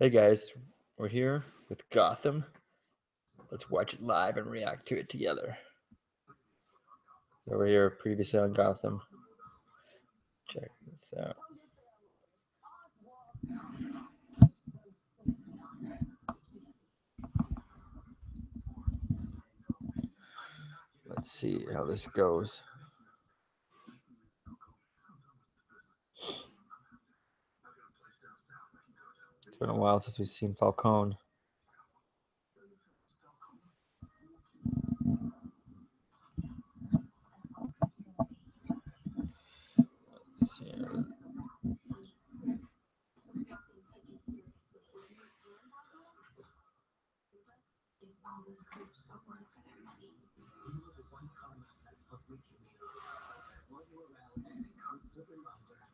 Hey guys, we're here with Gotham. Let's watch it live and react to it together. Over here previously on Gotham. Check this out. Let's see how this goes. It's been a while since we've seen Falcone. Let's see.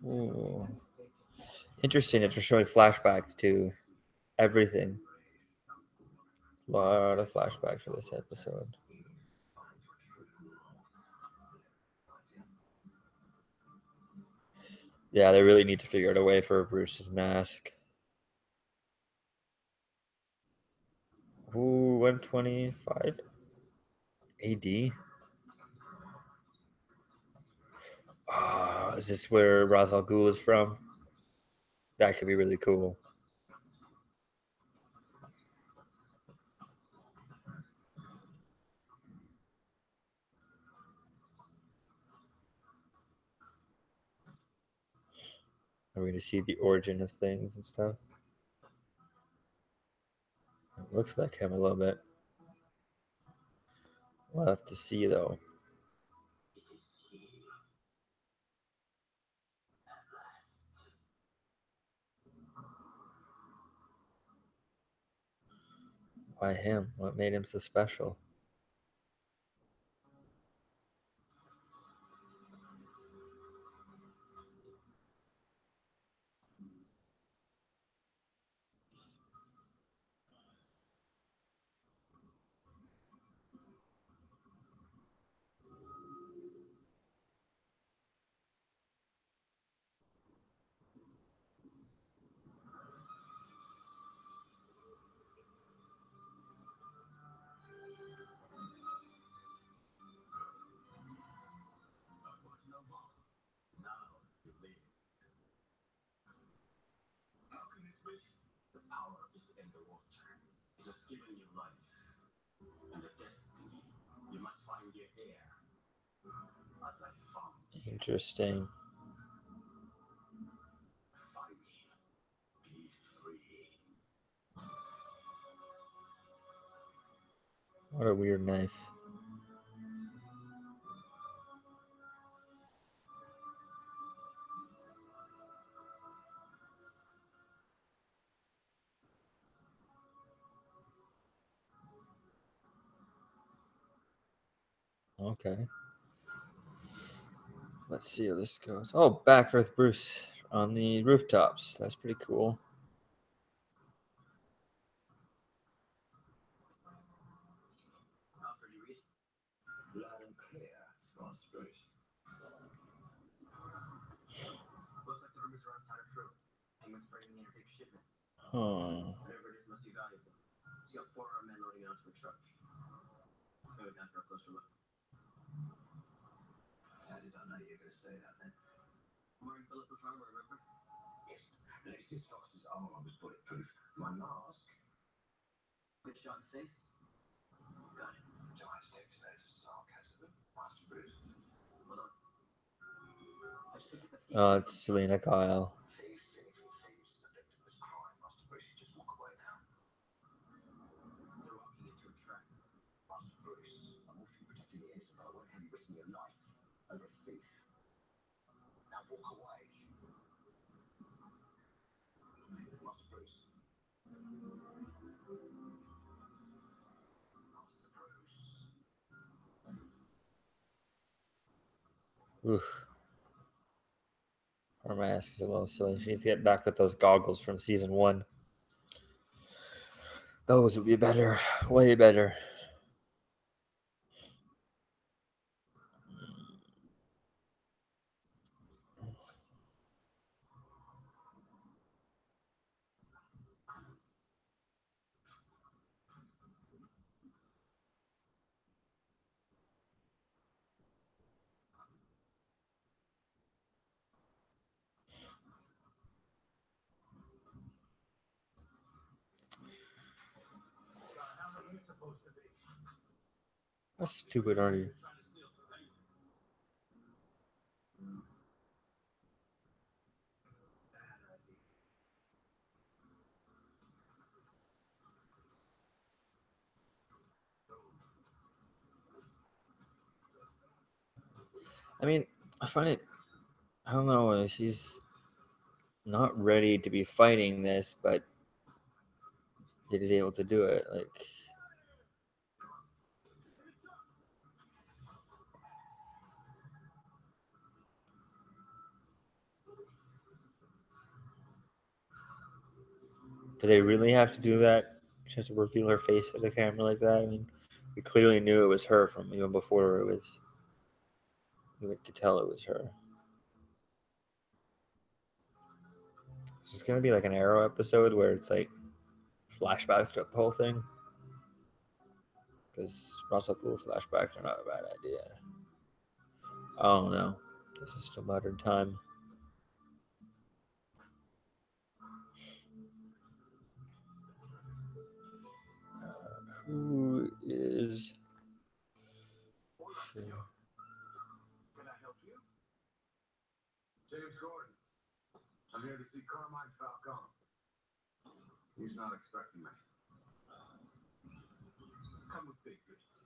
Ooh. Interesting that they're showing flashbacks to everything. A lot of flashbacks for this episode. Yeah, they really need to figure out a way for Bruce's mask. Ooh, 125 AD. Oh, is this where Ra's al Ghul is from? That could be really cool. Are we going to see the origin of things and stuff? It looks like him a little bit. We'll have to see though. Why him? What made him so special? Interesting. What a weird knife. Okay. Let's see how this goes. Oh, back with Bruce on the rooftops. That's pretty cool. Hmm. Oh, it's Selena Kyle. Oof. Her mask is a little silly. She needs to get back with those goggles from season 1. Those would be better. Way better. How stupid are you? I mean, I find it. I don't know. She's not ready to be fighting this, but yet is able to do it. Like, do they really have to do that? She has to reveal her face to the camera like that. I mean, we clearly knew it was her from even before it was. We could tell it was her. It's gonna be like an Arrow episode where it's like flashbacks throughout the whole thing. Because Russell Poole flashbacks are not a bad idea. Oh no, this is still modern time. Who is? Can I help you? James Gordon. I'm here to see Carmine Falcone. He's not expecting me. Come with me, please.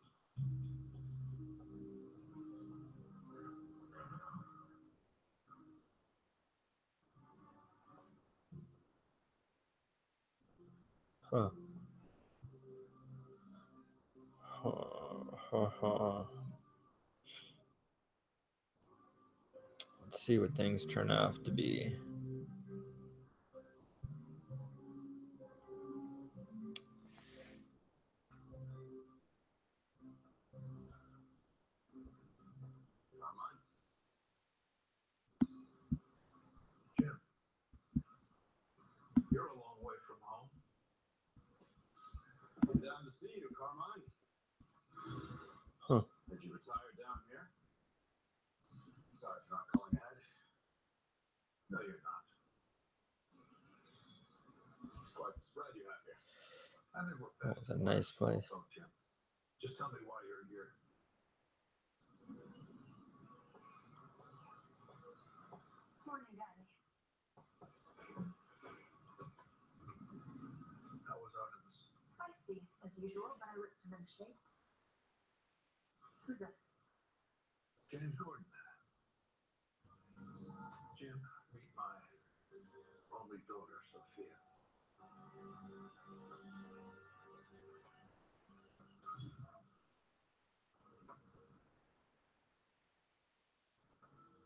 Huh. Let's see what things turn out to be. Carmine? Jim, you're a long way from home. I'm down to see you, Carmine. Huh. Did you retire down here? Sorry for not calling ahead. No, you're not. It's quite the spread you have here. I think we're That was a nice place. Jim. Just tell me why you're here. Morning, Daddy. How was Artemis? Spicy, as usual, but I ripped him into shape. Who's this? James Gordon. Jim, meet my only daughter, Sophia.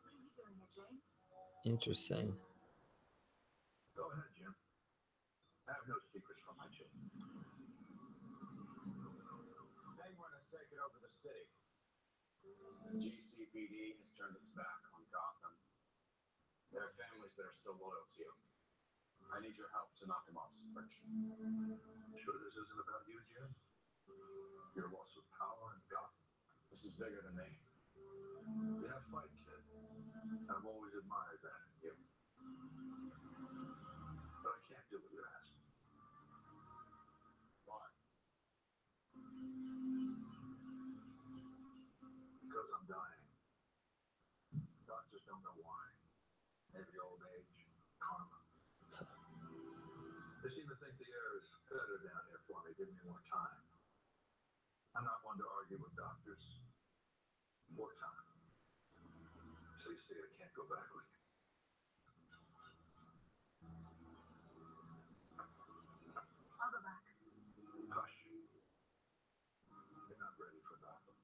What are you doing here, James? Interesting. Go ahead, Jim. I have no secrets from my children. Penguin has taken over the city. GCPD has turned its back on Gotham. There are families that are still loyal to you. I need your help to knock him off his perch. Sure this isn't about you, Jim? Your loss of power in Gotham? This is bigger than me. You have fight, kid. I've always admired that in you. But I can't do what you ask. Why? Because I'm dying. Doctors don't know why. Maybe old age, karma. They seem to think the air is better down here for me. Give me more time. I'm not one to argue with doctors. More time. So you see, I can't go back with you. I'll go back. Hush. You're not ready for Gotham.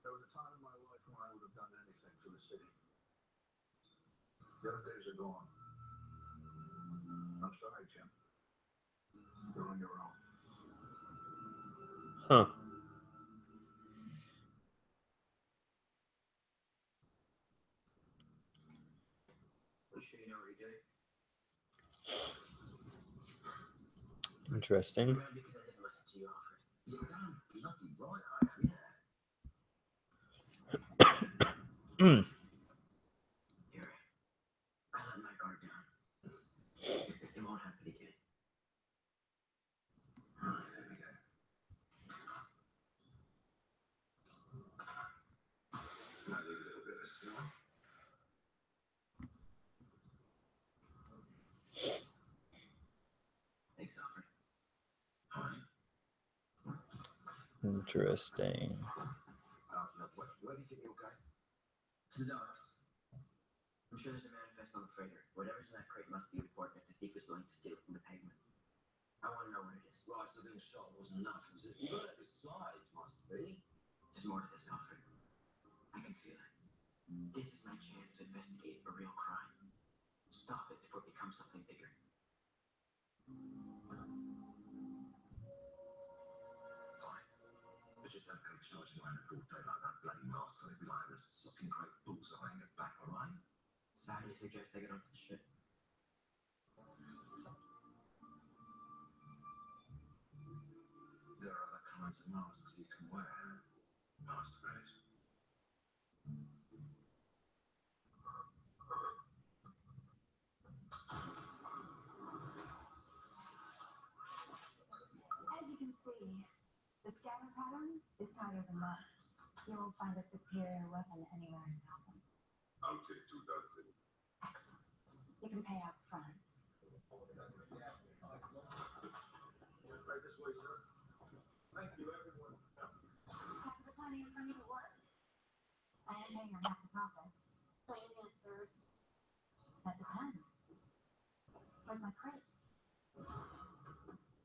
There was a time in my life when I would have done anything for the city. Those days are gone. I'm sorry, Jim. You're on your own. Huh. Interesting. Mm. Here, I let my guard down. It won't happen again. case, Alfred. Alright. Interesting. Look, where do you think you'll go? To the docks. I'm sure there's a manifest on the freighter. Whatever's in that crate must be important if the thief is willing to steal from the pavement. I want to know what it is. Right, so being shot wasn't enough, was it? You gotta decide, must be. There's more to this, Alfred. I can feel it. This is my chance to investigate a real crime. Stop it before it becomes something bigger. Fine. But just don't go charging around the broad daylight like that bloody mask on. It'd be like a fucking great bullseye on your back, alright? So how do you suggest I get onto the ship? There are other kinds of masks you can wear, Master Grace. As you can see, the scatter pattern is tighter than most. You won't find a superior weapon anywhere in Gotham. I'll take 2 dozen. Excellent. You can pay up front. Right this way, sir. Thank you, everyone. Half the money for you to work. I am paying her half the profits. So you get a third? That depends. Where's my crate?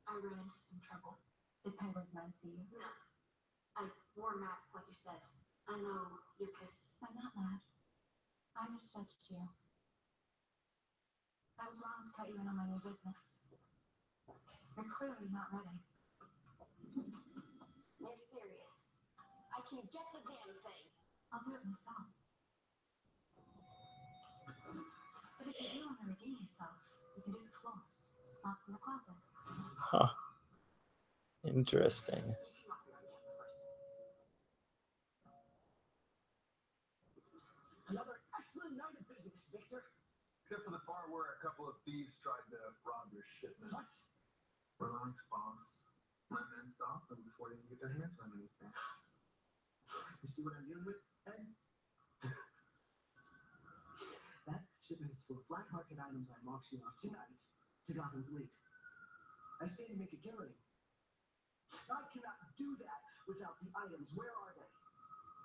I ran into some trouble. Did Penguin's men see you? No. I wore a mask like you said. I know you're pissed. I'm not mad. I misjudged you. I was wrong to cut you in on my new business. You're clearly not ready. You're serious. I can get the damn thing. I'll do it myself. But if you do want to redeem yourself, you can do the floors. Lost in the closet. Huh. Interesting. You can walk around the first. Another excellent night of business, Victor. Except for the part where a couple of thieves tried to rob your shipment. What? Relax, boss. My men stopped them before they can get their hands on anything. You see what I'm dealing with, Ed? That shipment is full of black market items I'm auctioning off tonight to Gotham's lead. I stand to make a killing. I cannot do that without the items. Where are they?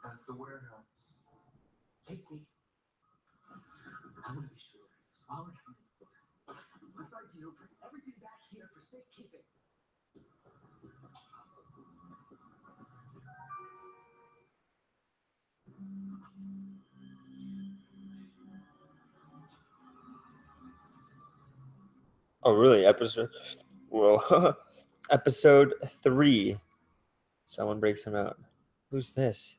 At the warehouse. Take me. I want to be sure it's all accounted for. Once I do, bring everything back here for safekeeping. Oh, really? Whoa. Episode 3. Someone breaks him out. Who's this?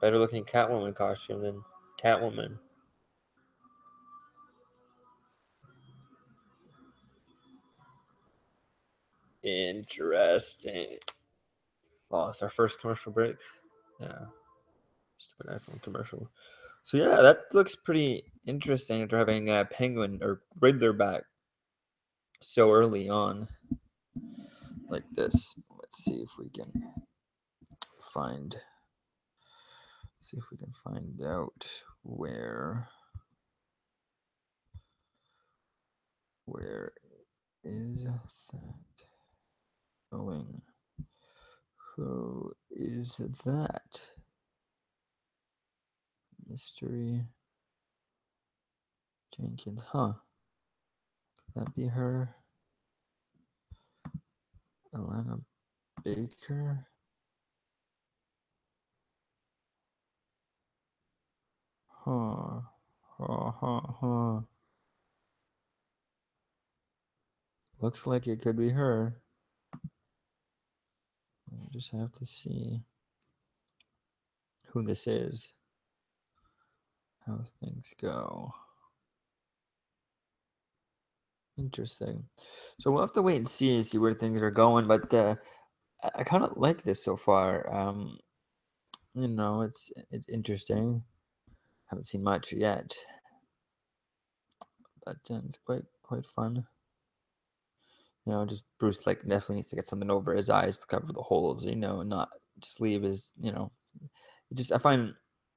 Better looking Catwoman costume than Catwoman. Interesting. Oh, it's our first commercial break. Yeah. Stupid iPhone commercial. So yeah, that looks pretty interesting after having Penguin or Riddler back so early on. Like this. Let's see if we can find out where is that going? Who is that? Mystery Jenkins, huh? Could that be her? Alana Baker? Huh. Huh. Looks like it could be her. We just have to see who this is. How things go. Interesting. So we'll have to wait and see where things are going. But I kind of like this so far. It's interesting. Haven't seen much yet, but it's quite fun. Just Bruce definitely needs to get something over his eyes to cover the holes. And not just leave his. I find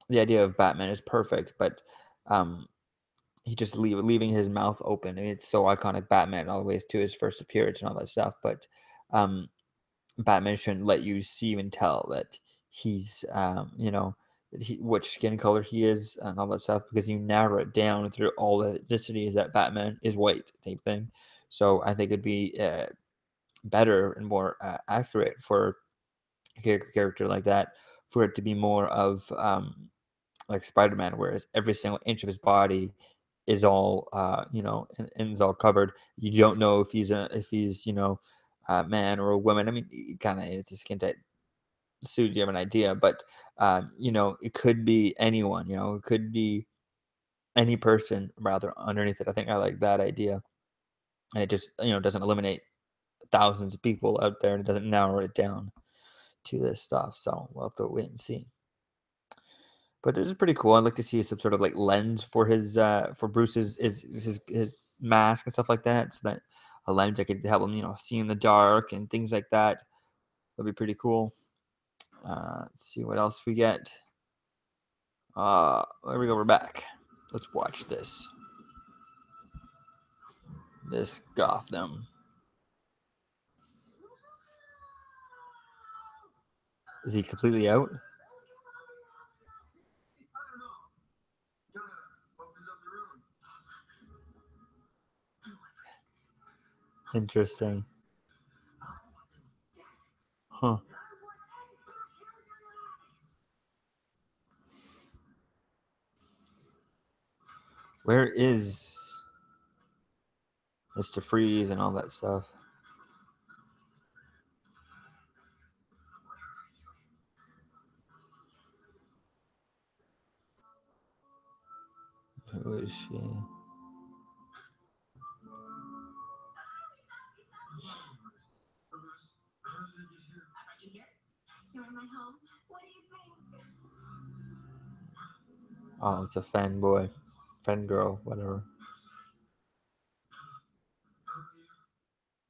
the idea of Batman is perfect, but he just leaving his mouth open. I mean, it's so iconic, Batman, all the way to his first appearance and all that stuff. But Batman shouldn't let you see and tell that he's, which skin color he is and all that stuff, because you narrow it down through all the ethnicities that Batman is white type thing. So I think it'd be better and more accurate for a character like that, for it to be more of like Spider-Man, whereas every single inch of his body is all and is all covered. You don't know if he's a man or a woman. I mean, kind of, it's a skin tight suit. You have an idea, but it could be anyone. It could be any person rather underneath it. I think I like that idea, and it just doesn't eliminate thousands of people out there, and it doesn't narrow it down to this stuff. So we'll have to wait and see. But it is pretty cool. I'd like to see some sort of like lens for his for Bruce's his mask and stuff like that, so that a lens that could help him see in the dark and things like that. That'd be pretty cool. Let's see what else we get. There we go. We're back. Let's watch this. This Gotham. Is he completely out? I don't know. Gotta opens up the room. Interesting. Huh. Where is Mr. Freeze and all that stuff? Who is she? How did I get here? I brought you here. You're in my home. What do you think? Oh, it's a fanboy, fangirl, whatever.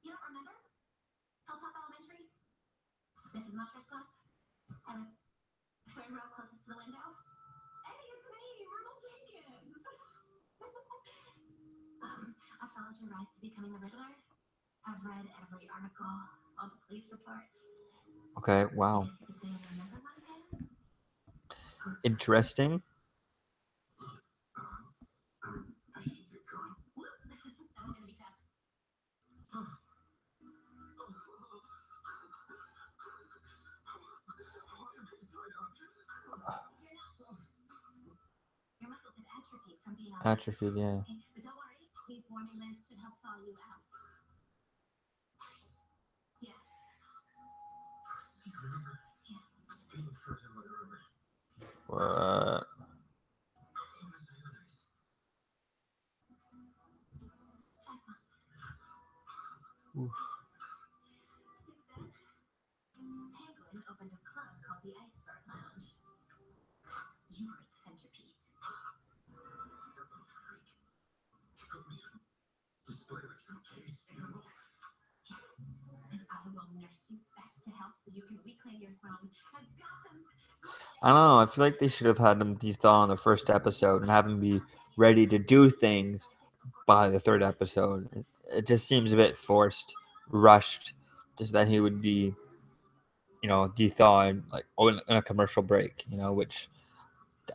You don't remember? Hilltop Elementary? Mrs. Musher's class? I was third row closest to the window. Hey, it's me, Myrtle Jenkins. I followed your rise to becoming the Riddler. I've read every article, all the police reports. Okay, I wow. guess you could say I remember one thing. Interesting. I should get going. I'm gonna be tough. Your muscles have atrophied from being on Atrophied, yeah. okay? But don't worry, these warming lamps should help thaw you out. Yeah. Being frozen with a rubber. What? How does it nice? 5 months. Oof. Since then, Penguin opened a club called the Iceberg Lounge. You were its centerpiece. That little freak. She put me in. Display like some caged animal. Yes, and I will nurse you back to health so you can reclaim your throne as Gotham's. I don't know. I feel like they should have had him de-thaw in the first episode and have him be ready to do things by the third episode. It just seems a bit forced, rushed, just that he would be, de-thawed like in a commercial break, which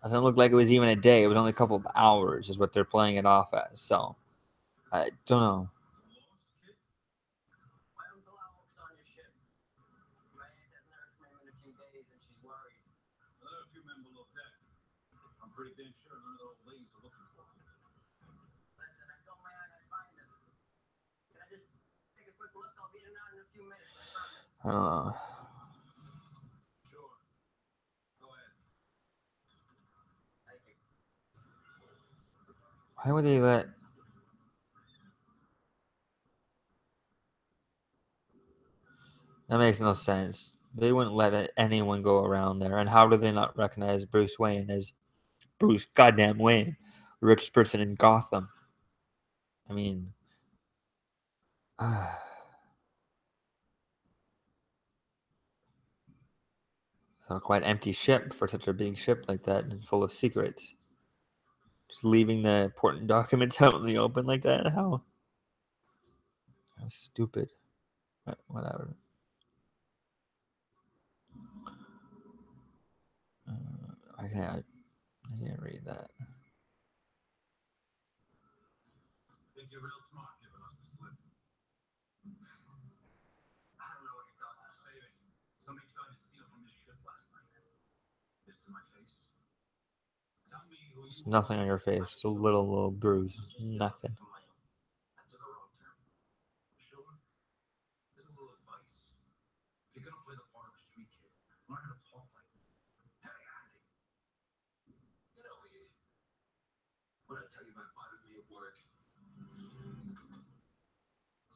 doesn't look like it was even a day. It was only a couple of hours, is what they're playing it off as. So I don't know. My Uncle Al works on your ship. My aunt hasn't heard from him in a few days and she's worried. Well, there are a few men below deck. I'm pretty damn sure none of the old ladies are looking for him. Listen, I told my aunt I'd find him. Can I just take a quick look? I'll be in and out in a few minutes, I promise. I don't know. Sure. Go ahead. Thank you. Why would they let? That makes no sense. They wouldn't let anyone go around there. And how do they not recognize Bruce Wayne as Bruce goddamn Wayne, the richest person in Gotham? I mean, so quite empty ship for such a big ship like that and full of secrets. Just leaving the important documents out in the open like that. How stupid. But whatever. I can't read that. Think you're real smart giving us the slip. I don't know what you're talking about. Save it. Somebody tried to steal from this ship last night. This to my face. Tell me who There's you nothing on your face. Just a little bruise. Nothing. I took a wrong turn. Sure. Here's a little advice. If you're gonna play the part of a street kid, learn how to talk like one. Hey, Andy. You know me. What I tell you about bothering me at work?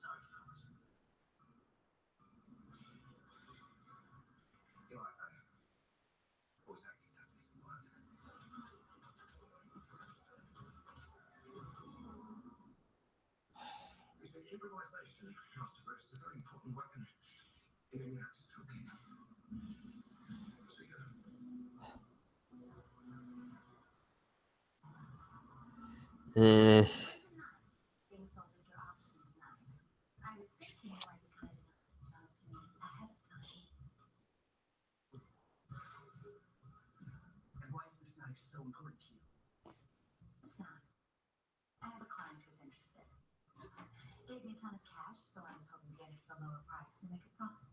Sorry, fellas. You know, I was acting as this smart. You see, improvisation, master is a very important weapon in any actor's toolkit. So you gotta Being sold at your auction tonight. I was thinking you might be kind enough to sell it to me ahead of time. And why is this knife so important to you? It's not. I have a client who's interested. Gave me a ton of cash, so I was hoping to get it for a lower price and make a profit.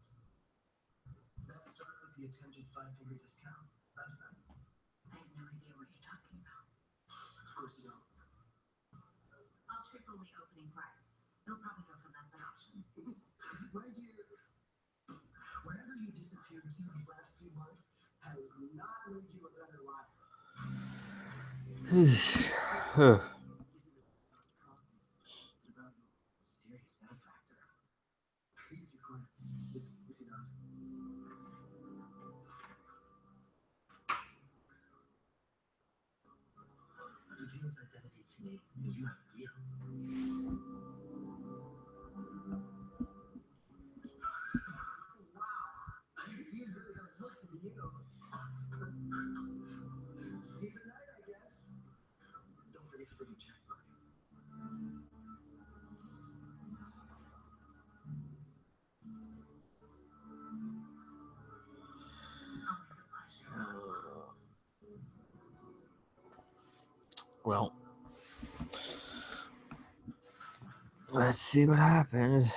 That started with the attempted 5-finger discount last night. I have no idea what you're talking about. Of course you don't. I'll triple the opening price. It'll probably go for less than auction. My dear, wherever you disappeared to these last few months has not made you a better liar. Isn't it about the problems? What about your mysterious benefactor? He's your client. Is he not? Reveal his identity to me, and you have a deal. Wow. He's really got his hooks into you. See you tonight, I guess. Don't forget to bring a checkbook. Always a pleasure. Well, let's see what happens.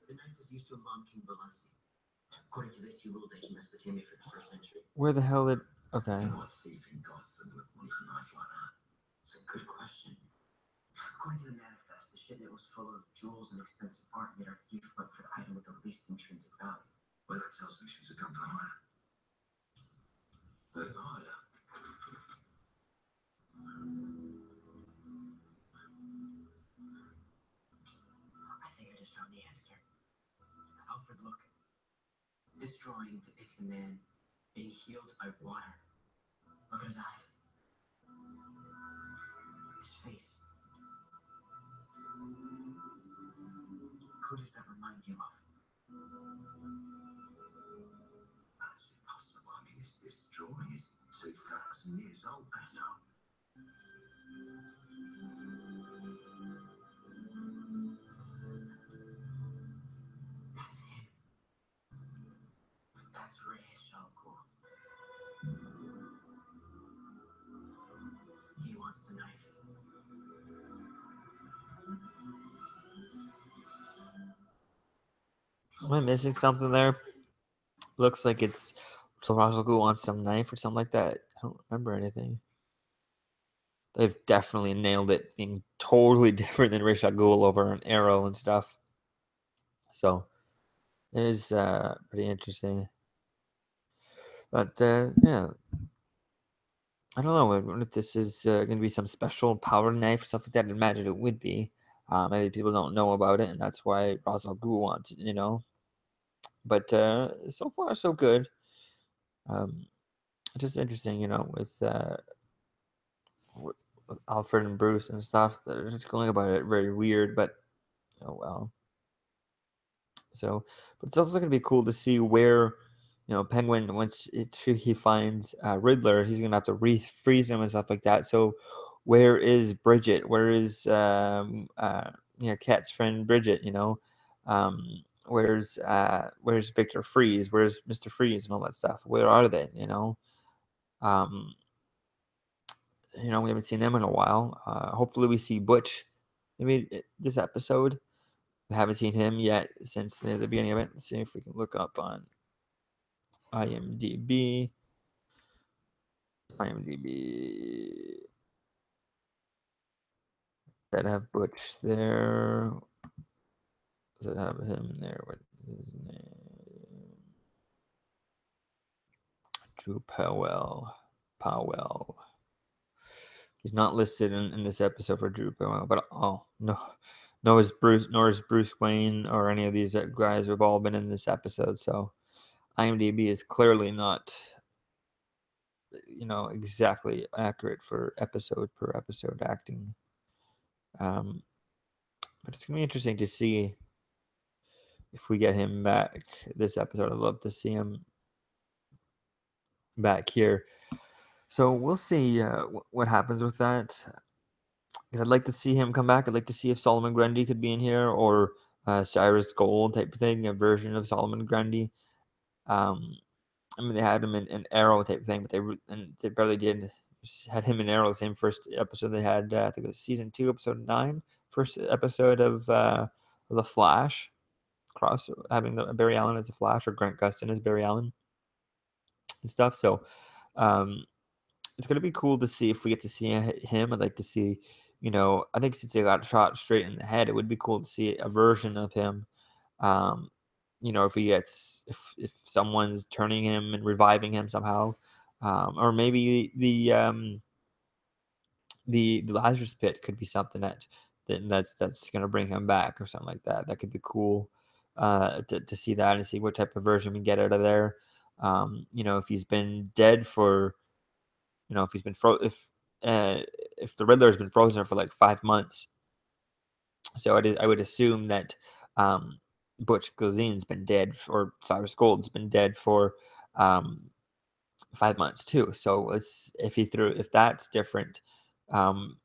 The knife was used to embalm King Balassi. According to this, he ruled ancient Mesopotamia for the 1st century. Where the hell did? Okay. What thief in Gotham would want a knife like that? It's a good question. According to the manifest, the shipment was full of jewels and expensive art, yet our thief went for the item with the least intrinsic value. Well, that tells me she's a come for hire. But harder. I think I just found the answer. Alfred, look. This drawing depicts a man being healed by water. Look at his eyes. His face. Who does that remind you of? That's impossible. I mean, this drawing is 2,000 years old. I know. That's him. That's Reyes Shalcool. He wants the knife. Am I missing something there? Looks like it's so Russell Gu wants some knife or something like that. I don't remember anything. They've definitely nailed it, being totally different than Ra's al Ghul over an arrow and stuff. So it is pretty interesting. But yeah, I don't know. I wonder if this is going to be some special power knife or something like that. I imagine it would be. Maybe people don't know about it, and that's why Ra's al Ghul wants it, you know. But so far, so good. It's just interesting, with Alfred and Bruce and stuff. They're just going about it very weird, but oh well. So, but it's also going to be cool to see where, Penguin, once he finds Riddler, he's going to have to freeze him and stuff like that. So, where is Bridget? Where is Cat's friend Bridget? Where's Victor Freeze? Where's Mr. Freeze and all that stuff? Where are they? Um, we haven't seen them in a while. Hopefully, we see Butch maybe this episode. We haven't seen him yet since the beginning of it. Let's see if we can look up on IMDb. That have Butch there. Does it have him there? What is his name? Drew Powell. He's not listed in this episode for Drew Powell, but no, nor is Bruce Wayne or any of these guys have all been in this episode. So IMDb is clearly not, exactly accurate for episode per episode acting. But it's gonna be interesting to see if we get him back this episode. I'd love to see him back here. So we'll see what happens with that. Because I'd like to see him come back. I'd like to see if Solomon Grundy could be in here, or Cyrus Gold type of thing, a version of Solomon Grundy. I mean, they had him in Arrow type thing, but they barely did. Had him in Arrow the same first episode they had. I think it was season 2, episode 9, first episode of the Flash. Having Barry Allen as the Flash, or Grant Gustin as Barry Allen and stuff. So it's gonna be cool to see if we get to see him. I'd like to see, I think since they got shot straight in the head, it would be cool to see a version of him. If someone's turning him and reviving him somehow, or maybe the Lazarus Pit could be something that's gonna bring him back or something like that. That could be cool to see that and see what type of version we get out of there. If he's been dead for, if he's been if the Riddler has been frozen for like 5 months, so I would assume that Butch Glazine's been dead, or Cyrus Gold's been dead for 5 months too. So if that's different, um,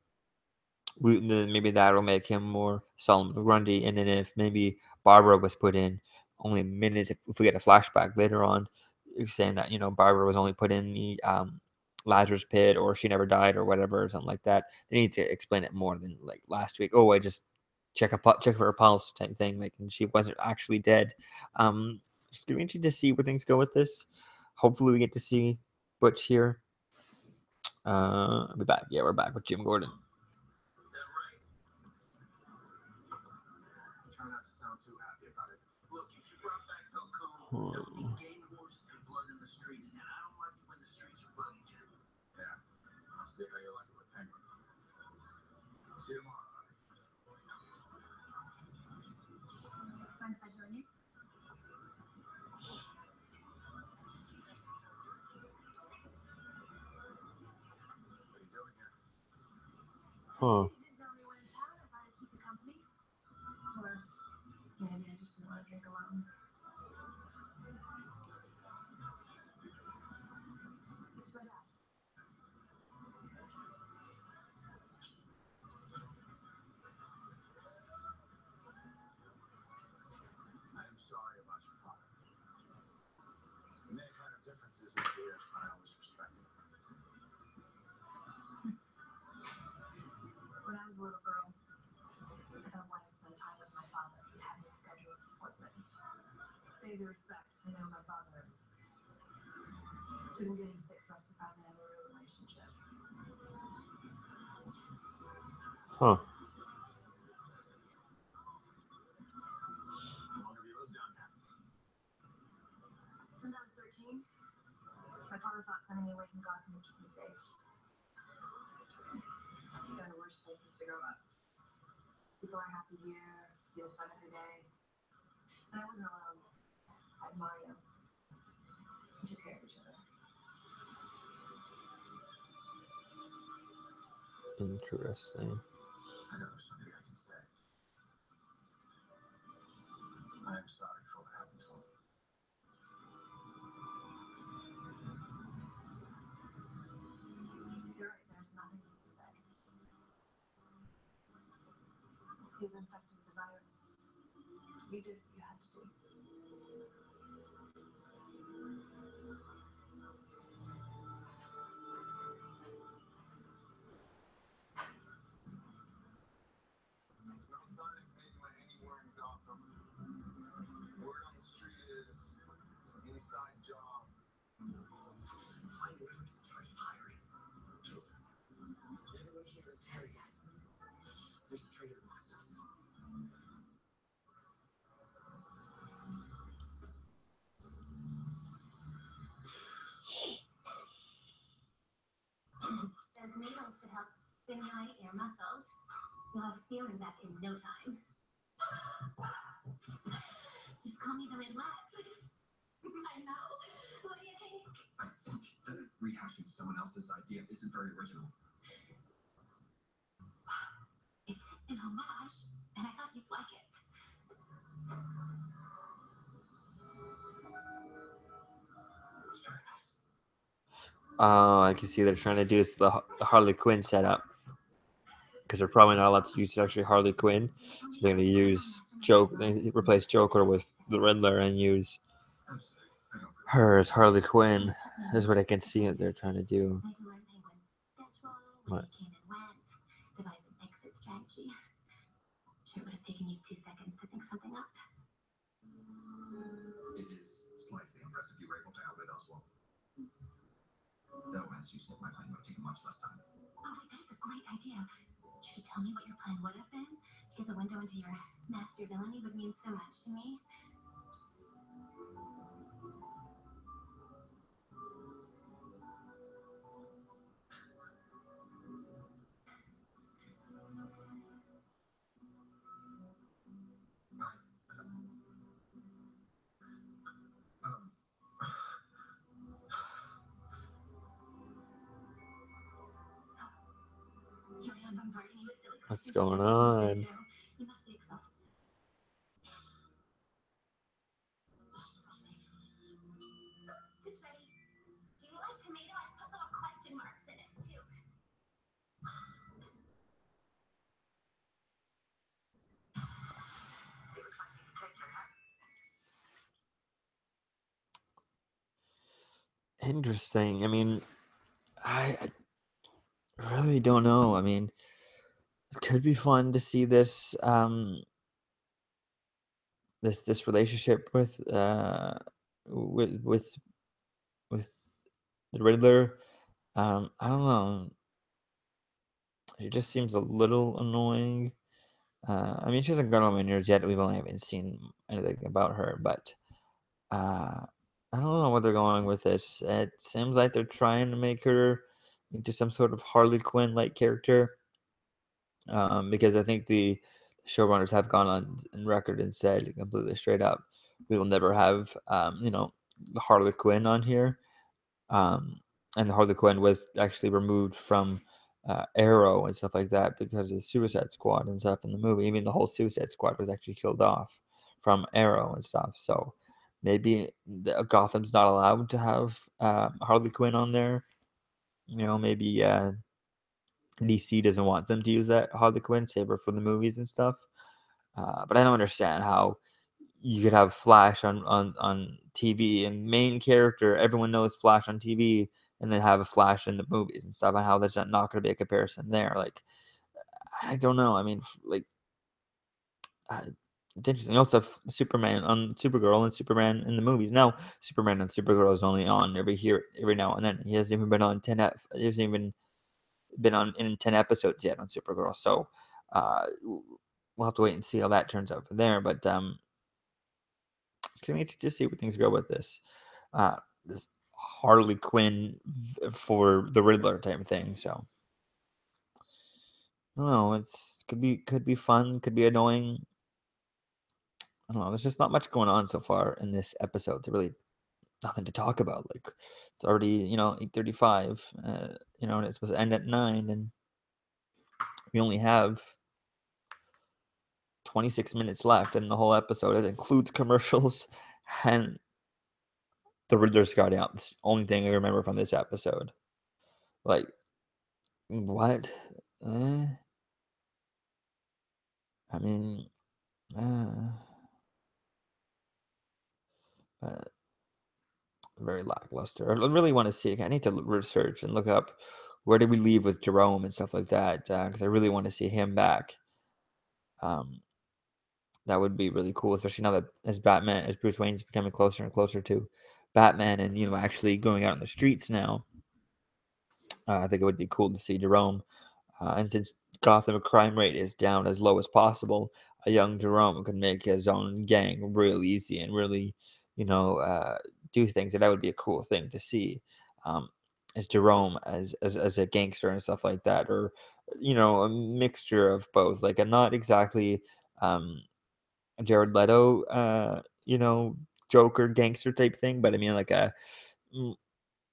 then maybe that'll make him more Solomon Grundy. And then if maybe Barbara was put in only minutes, if we get a flashback later on, saying that Barbara was only put in the Lazarus Pit, or she never died, or whatever, or something like that, they need to explain it more than like last week. Oh, I just check for a pulse type thing, like, and she wasn't actually dead. Just gonna be interesting to see where things go with this. Hopefully, we get to see Butch here. I'll be back. Yeah, we're back with Jim Gordon. Try not to sound too happy about it. Look, if you brought back Falcone, that would mean gang wars and blood in the streets, and I don't like it when the streets are bloody, Jim. Yeah, I'll see how you like it with Penguin. See you tomorrow, honey. Mind if I join you? What are you doing here? Huh. You didn't know we were in town. I thought I'd keep you company. Or maybe I just didn't want to drink alone. Let's go down. I am sorry about your father. We may have had our differences in the years, but I always respected him. When I was a little girl, I thought wanting to spend time with my father, he'd have me schedule an appointment. Say the respect I know my father is. Took him getting sick for us to finally have a real relationship. Huh. How long have you lived down here? Since I was 13, my father thought sending me away from Gotham would keep me safe. There are worse places to grow up. People are happy here, see the sun every day. And I wasn't alone. I had Mario. We took care of each other. Interesting. I know there's nothing I can say. I am sorry for what happened to him. You're right, there's nothing you can say. He was infected with the virus. You did what you had to do. There's no sign of Penguin anywhere in Gotham. Word on the street is it's an inside job. Find whoever's in charge of hiring. Kill them. Everyone here interrogated. There's a traitor amongst us. There's needles to help stimulate your muscles. You'll have a feeling back in no time. Just call me the Red Wax. I know. What do you think? I think that rehashing someone else's idea isn't very original. It's an homage, and I thought you'd like it. It's very nice. Oh, I can see they're trying to do this the Harley Quinn setup because they're probably not allowed to use actually Harley Quinn, so they're going to use They replace Joker with the Riddler and use her as Harley Quinn. Is what I can see that they're trying to do. I had to learn Penguin's schedule, What? when he came and went, devise an exit strategy. Sure would have taken you 2 seconds to think something up. It is slightly impressive you were able to outwit Oswald. Though, as you said, my plan would have taken much less time. Oh, wait, that is a great idea. Should you tell me what your plan would have been? Because a window into your master villainy would mean so much to me. Here I am bombarding you with silly What's questions. going on? You must be exhausted. It's ready. Do you like tomato? I put little question marks in it, too. It looks like you can take your hat. Interesting. I mean, I really don't know. I mean, it could be fun to see this this relationship with with the Riddler. I don't know. She just seems a little annoying. I mean, she hasn't gone on my nerves yet. We've only haven't seen anything about her, but I don't know where they're going with this. It seems like they're trying to make her into some sort of Harley Quinn-like character, because I think the showrunners have gone on record and said completely straight up, we will never have the Harley Quinn on here. And the Harley Quinn was actually removed from Arrow and stuff like that because of Suicide Squad and stuff in the movie. I mean, the whole Suicide Squad was actually killed off from Arrow and stuff. So maybe Gotham's not allowed to have Harley Quinn on there. Maybe DC doesn't want them to use that Harley Quinn, save her for the movies and stuff. But I don't understand how you could have Flash on TV and main character, everyone knows Flash on TV, and then have a Flash in the movies and stuff, and how there's not going to be a comparison there. Like, I don't know. I mean, like, it's interesting. You also have Superman on Supergirl and Superman in the movies. Now, Superman and Supergirl is only on every now and then. He hasn't even been on he hasn't even been on in 10 episodes yet on Supergirl. So, we'll have to wait and see how that turns out from there. But it's gonna be interesting to see where things go with this Harley Quinn for the Riddler type of thing. So I don't know. Could be fun. Could be annoying. I don't know. There's just not much going on so far in this episode. To really nothing to talk about. Like it's already 8:35. And it's supposed to end at 9, and We only have 26 minutes left in the whole episode. It includes commercials and the Riddler's got out. It's the only thing I remember from this episode. Like, what? I mean, very lackluster. I really want to see. I need to research and look up where did we leave with Jerome and stuff like that, because I really want to see him back. That would be really cool, especially now that as Bruce Wayne's becoming closer and closer to Batman, and actually going out on the streets now. I think it would be cool to see Jerome, and since Gotham crime rate is down as low as possible, a young Jerome could make his own gang real easy and really, do things, and that would be a cool thing to see. As Jerome as a gangster and stuff like that, or a mixture of both, like a not exactly Jared Leto, Joker gangster type thing, but I mean mm,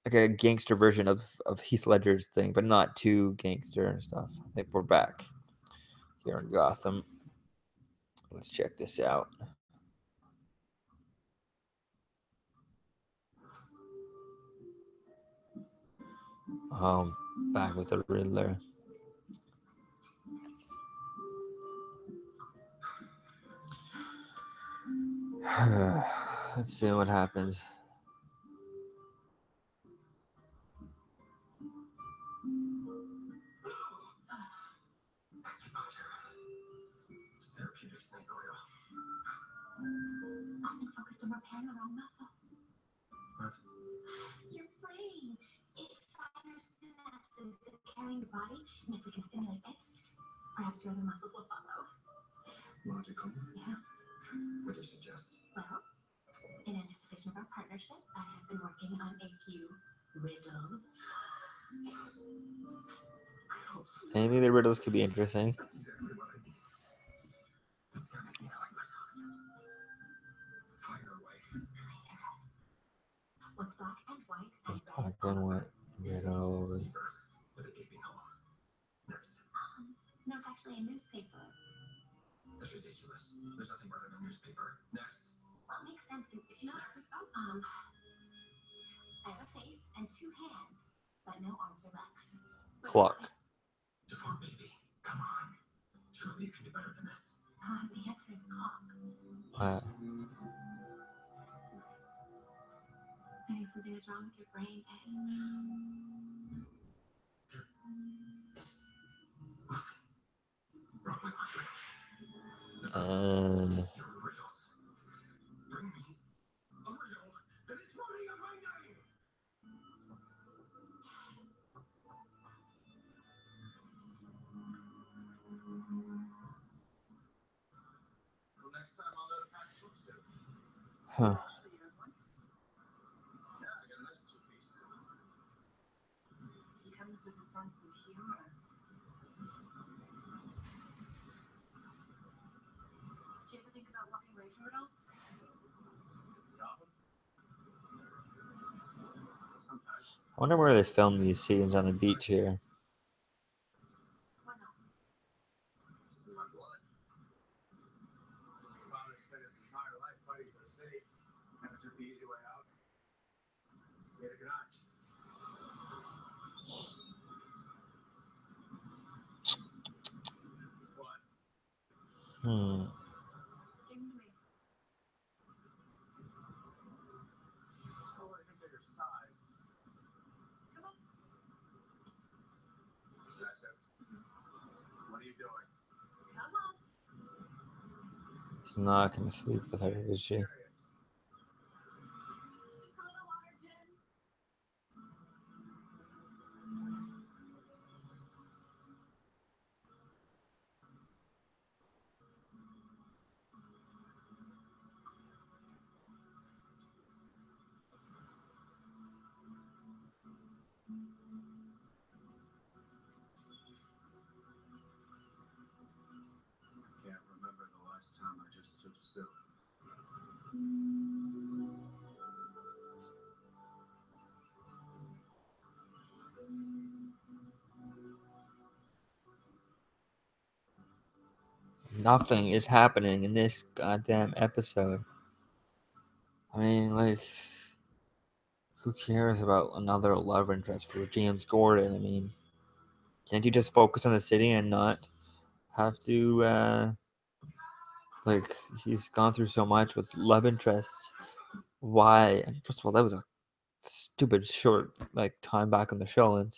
like a gangster version of Heath Ledger's thing, but not too gangster and stuff. I think we're back here in Gotham. Let's check this out. Back with the Riddler. Let's see what happens. Often focused on repairing the wrong muscle. What? Your brain. It fires synapses that carry your body, and if we can stimulate it, perhaps your other muscles will follow. Logical. Yeah. What do you suggest? Well, in anticipation of our partnership, I have been working on a few riddles. Maybe the riddles could be interesting. That's exactly what I need. That's gonna make me feel like myself again. Fire away. What's black and white and red? Black and white, red all over. Zebra with a gaping hole. Next. No, it's actually a newspaper. That's ridiculous. There's nothing but in a newspaper. Next. Well, it makes sense if you know what it's about. I have a face and two hands, but no arms or legs. But Clock. Deformed baby. Come on. Surely you can do better than this. The answer is clock. Uh, I think something is wrong with your brain, Ed. Wrong with my brain. Your riddles. Bring me a riddle that is worthy of my name. Well, next time I'll let a pack swimsuit. huh. Yeah, I got a nice two-piece. He comes with a sense of humor. Did you ever think about walking away from it all? Gotham? Sometimes. I wonder where they filmed these scenes on the beach here. Why not? It's in my blood. Father spent his entire life fighting for the city. Never took the easy way out. Neither can I. What? Give them to me. Oh, I think they're your size. Come on. That's it. What are you doing? Come on. He's not gonna sleep with her, is she? Serious. Just a little water, Jim. Can't remember the last time I just stood still. nothing is happening in this goddamn episode. I mean, like, who cares about another love interest for James Gordon? I mean, can't you just focus on the city and not have to, like, he's gone through so much with love interests. Why? And first of all, that was a stupid short, like, time back on the show. And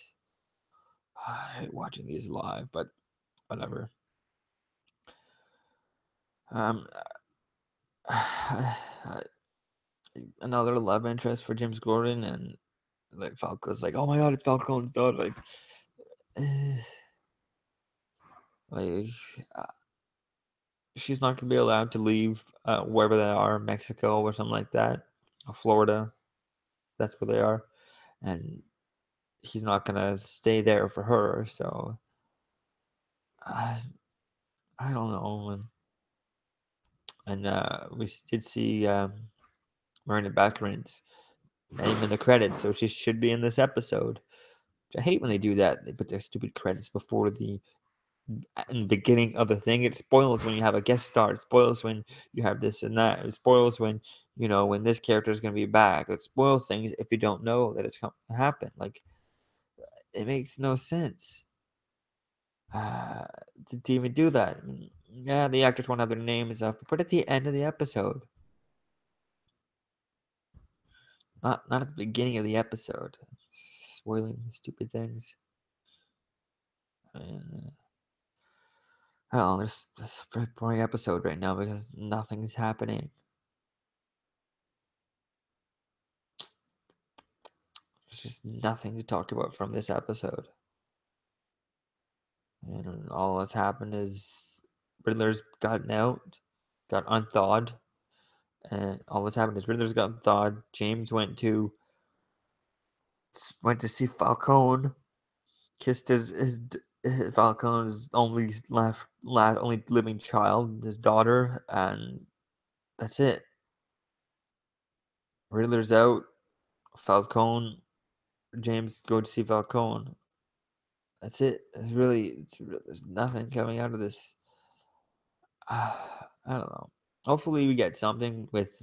I hate watching these live, but whatever. Another love interest for James Gordon, and like Falco's like, oh my god, it's Falcone's daughter. Like, uh, she's not gonna be allowed to leave wherever they are, Mexico or something like that, or Florida. That's where they are, and he's not gonna stay there for her. So I don't know. And we did see Miranda Baccarin's name in the credits, so she should be in this episode. I hate when they do that. They put their stupid credits before the in the beginning of the thing. It spoils when you have a guest star. It spoils when you have this and that. It spoils when when this character is going to be back. It spoils things if you don't know that it's going to happen. Like, it makes no sense to even do that. Yeah, the actors won't have their names up, but put it at the end of the episode, not at the beginning of the episode. Spoiling stupid things. And, I don't know, it's a very boring episode right now because nothing's happening. There's just nothing to talk about from this episode. And all that's happened is Riddler's gotten out, got unthawed. And all that's happened is Riddler's got thawed. James went to see Falcone, kissed his Falcone's only only living child, his daughter, and that's it. Riddler's out. Falcone, James go to see Falcone. That's it. There's nothing coming out of this. I don't know. Hopefully, we get something with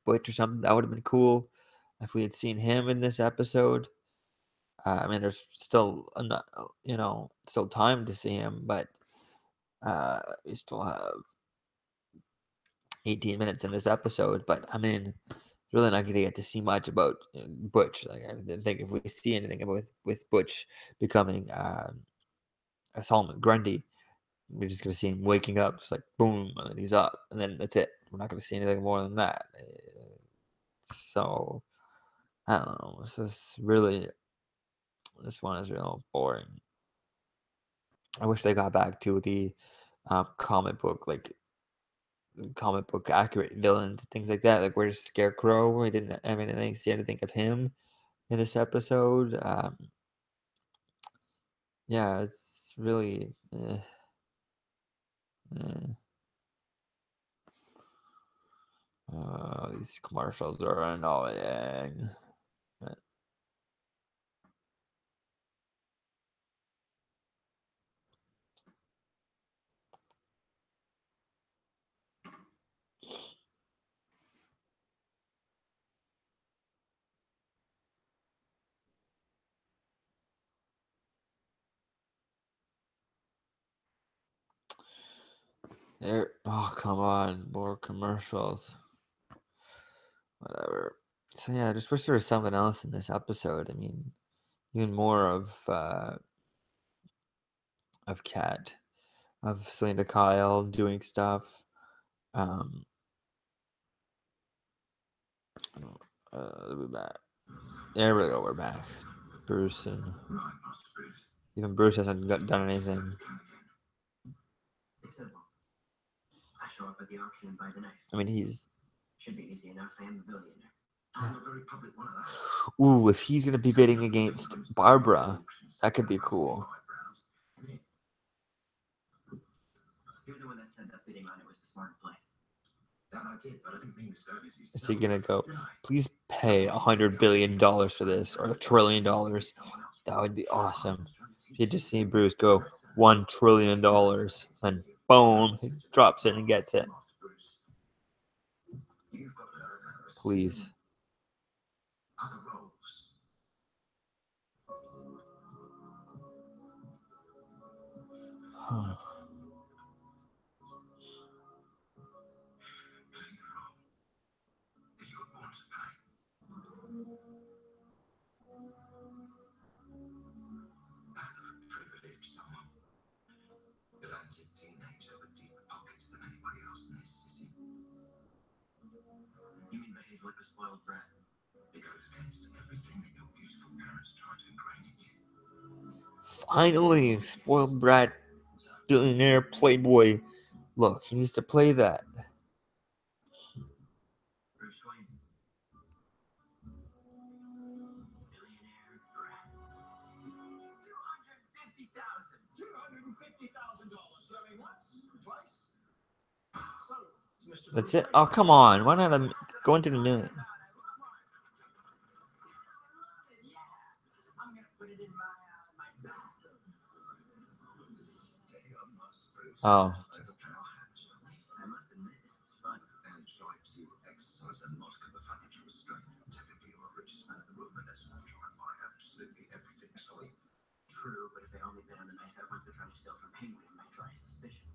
Butch or something. That would have been cool if we had seen him in this episode. I mean, there's still still time to see him, but we still have 18 minutes in this episode. But I mean, really not going to get to see much about Butch. Like, I didn't think if we see anything about with Butch becoming a Solomon Grundy, we're just going to see him waking up, just like boom, and then he's up, and then that's it. We're not going to see anything more than that. So I don't know. This one is real boring. I wish they got back to the comic book accurate villains, things like that. Like, where's Scarecrow? We didn't have anything see anything of him in this episode. Yeah, it's really these commercials are annoying. Oh, come on, more commercials. Whatever. So yeah, I just wish there was something else in this episode. I mean, even more of Kat, of Selena Kyle doing stuff. We're back. There we go. We're back. Bruce and even Bruce hasn't done anything. It's simple. I show up at the auction and buy the knife. I mean, he's. Should be easy enough. I am a billionaire. I'm a very public one of those. Ooh, if he's gonna be bidding against Barbara, that could be cool. You're the one that said that bidding on it was a smart play. That I did, but I didn't mean to start this. Is he gonna go? Please pay $100 billion for this, or $1 trillion. That would be awesome. If you just see Bruce go $1 trillion, and Boom. He drops it and gets it. You've got to Please. other roles. Huh. Play the role that you were born to play. That of a privileged someone. Pedantic teenager with deeper pockets than anybody else in this city. You mean behave like a spoiled brat? It goes against everything that your beautiful parents tried to ingrain in you. Finally, spoiled brat, billionaire, playboy. Look, he needs to play that. Bruce Wayne. Billionaire brat. $250,000. $250,000. You mean once? Twice? So, Mr. That's it. Oh, come on. Why not go into the million? Yeah. I'm gonna put it in my bathroom. Steady on, Master Bruce. Oh. Overpower hands. I must admit, this is fun. And try to exercise a modicum of financial restraint. Typically, you're the richest man in the room, unless you try and buy absolutely everything. So, True, but if they only bet on the knife I once were trying to steal from Penguin, it might draw his suspicion.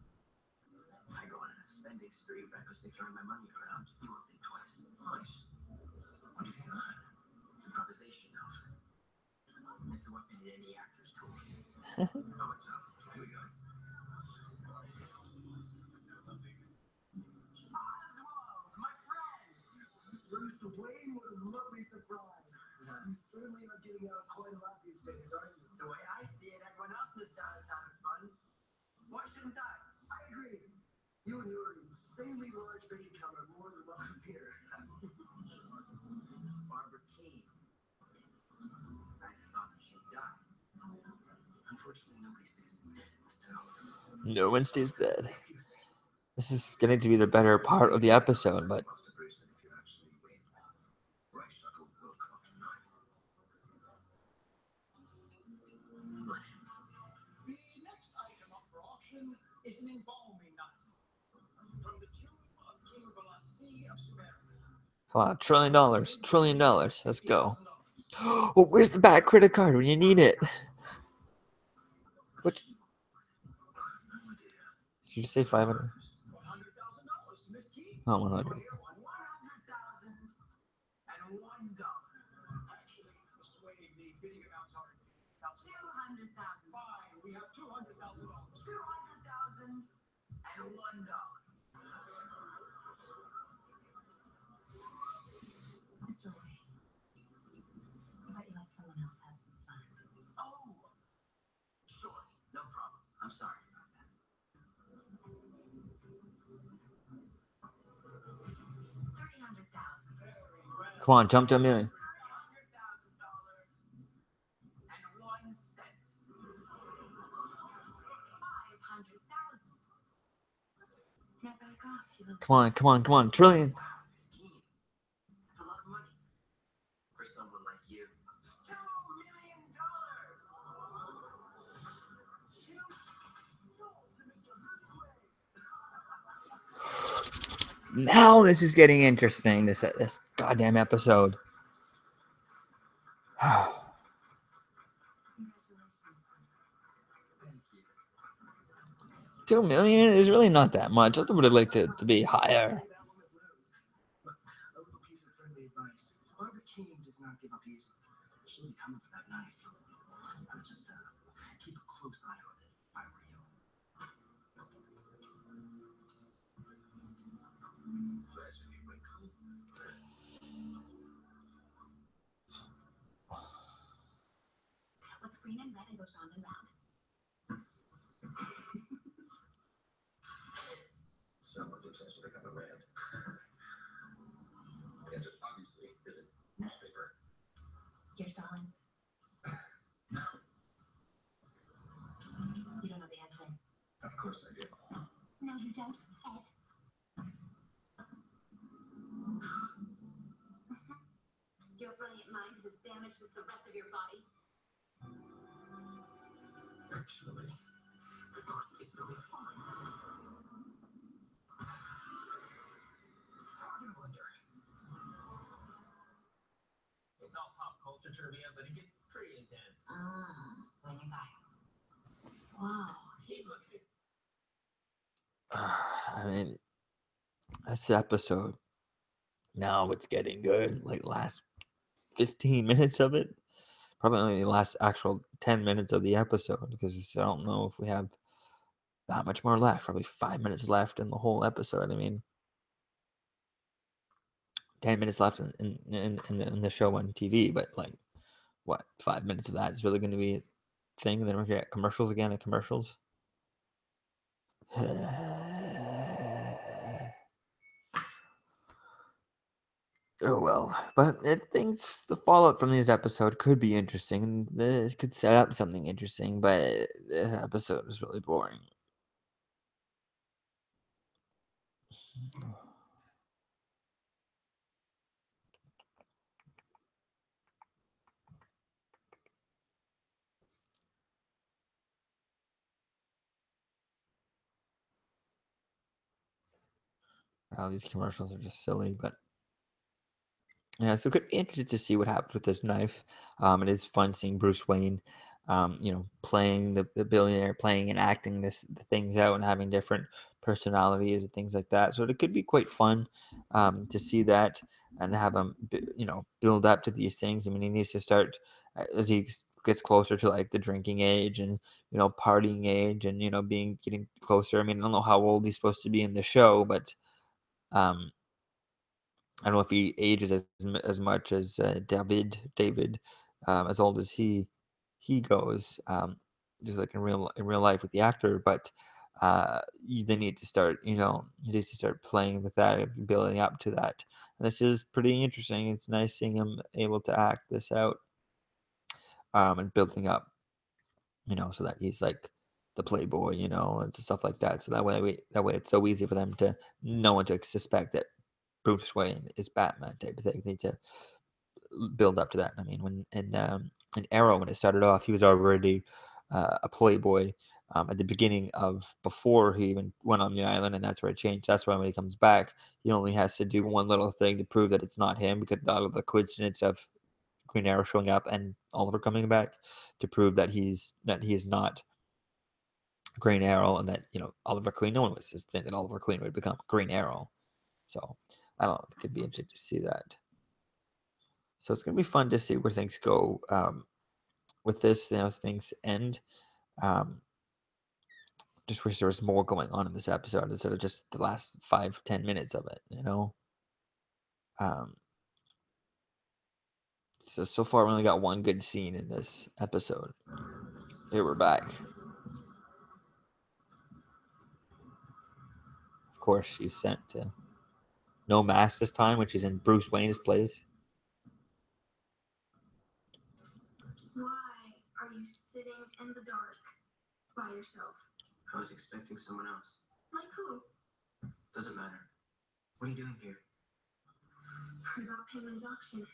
If I go on a spending spree recklessly throwing my money around, he won't think twice. nice. What do you think of that? Improvisation, Alfred. It's a weapon in any actor's tool. Oh, it's out. Here we go. Oswald, my friend! Bruce Wayne, what a lovely surprise. You certainly are getting out quite a lot these days, aren't you? The way I see it, everyone else in this town is having fun. Why shouldn't I? I agree. You and your insanely large bank account are more than welcome here. Barbara Keene. I thought she died. Unfortunately, nobody stays dead in this town. No one stays dead. This is getting to be the better part of the episode, but Master Bruce, and if you actually win, Ray Shuttle will come up tonight. The next item up for auction is an embalming knife from the tomb of King Balassi of Sumeria. come on, $1 trillion. Let's go. Oh, where's the back credit card when you need it? What? Did you just say 500? $100,000 to Miss Keene. Oh, 100. $100,001. Actually, Mr. Wade, the bidding amounts are $200,000. fine. We have $200,000. $200,001. Mr. Wayne, how about you let someone else have some fun? Oh, sure, no problem. I'm sorry about that. $300,000. Come on, jump to $1 million. $300,000.01. $500,000. Now back off, you little. Come on, come on, come on. Trillion. Wow, Miss Keene. That's a lot of money for someone like you. $2 million. Now this is getting interesting. This goddamn episode. Congratulations, Thomas. 2 million is really not that much. I would have liked to be higher. That one would lose. Look, a little piece of friendly advice. Barbara Keene does not give up easily. She'll be coming for that knife. I would just keep a close eye on it if I were you. There's a new wrinkle. What's green and red and goes round and round? Someone's obsessed with a cup of red. The answer obviously isn't newspaper. Here's Darling. No, You don't know the answer. of course I do. No, you don't, Ed. Your brilliant mind is as damaged as the rest of your body. Actually, the body is very fine. culture trivia, but it gets pretty intense. When you got Wow. He looks I mean, this episode, now it's getting good. Like last 15 minutes of it, probably only the last actual 10 minutes of the episode, because I don't know if we have that much more left. Probably 5 minutes left in the whole episode. I mean, 10 minutes left in the show on TV, but like, what, 5 minutes of that is really going to be a thing. And then we're going to get commercials again and commercials. Oh well, but it thinks the fallout from this episode could be interesting. This could set up something interesting, but this episode is really boring. Wow, these commercials are just silly, but yeah, so it could be interesting to see what happens with this knife. It is fun seeing Bruce Wayne, playing the billionaire, playing and acting the things out and having different personalities and things like that. So it could be quite fun to see that and have him, build up to these things. I mean, he needs to start as he gets closer to like the drinking age and partying age and getting closer. I mean, I don't know how old he's supposed to be in the show, but um, I don't know if he ages as much as David, as old as he goes, just like in real life with the actor. But they need to start, you need to start playing with that, and building up to that. And this is pretty interesting. It's nice seeing him able to act this out, and building up, so that he's like the playboy, and stuff like that. So that way it's so easy for them to no one to suspect that Bruce Wayne is Batman type of thing. They need to build up to that. I mean, when in Arrow, when it started off, he was already a playboy at the beginning of before he even went on the island, and that's where it changed. That's why when he comes back, he only has to do one little thing to prove that it's not him, because out of the coincidence of Green Arrow showing up and Oliver coming back to prove that he is not Green Arrow, and that Oliver Queen. No one was just think that Oliver Queen would become Green Arrow. So I don't know. It could be interesting to see that. So it's gonna be fun to see where things go with this. Things end. Um, just wish there was more going on in this episode instead of just the last 5-10 minutes of it. Um, so far we only got one good scene in this episode. Here we're back. Of course, she's sent to no mask this time, when she's in Bruce Wayne's place. Why are you sitting in the dark by yourself? I was expecting someone else. Like who? Doesn't matter. What are you doing here? Heard about Penguin's auction.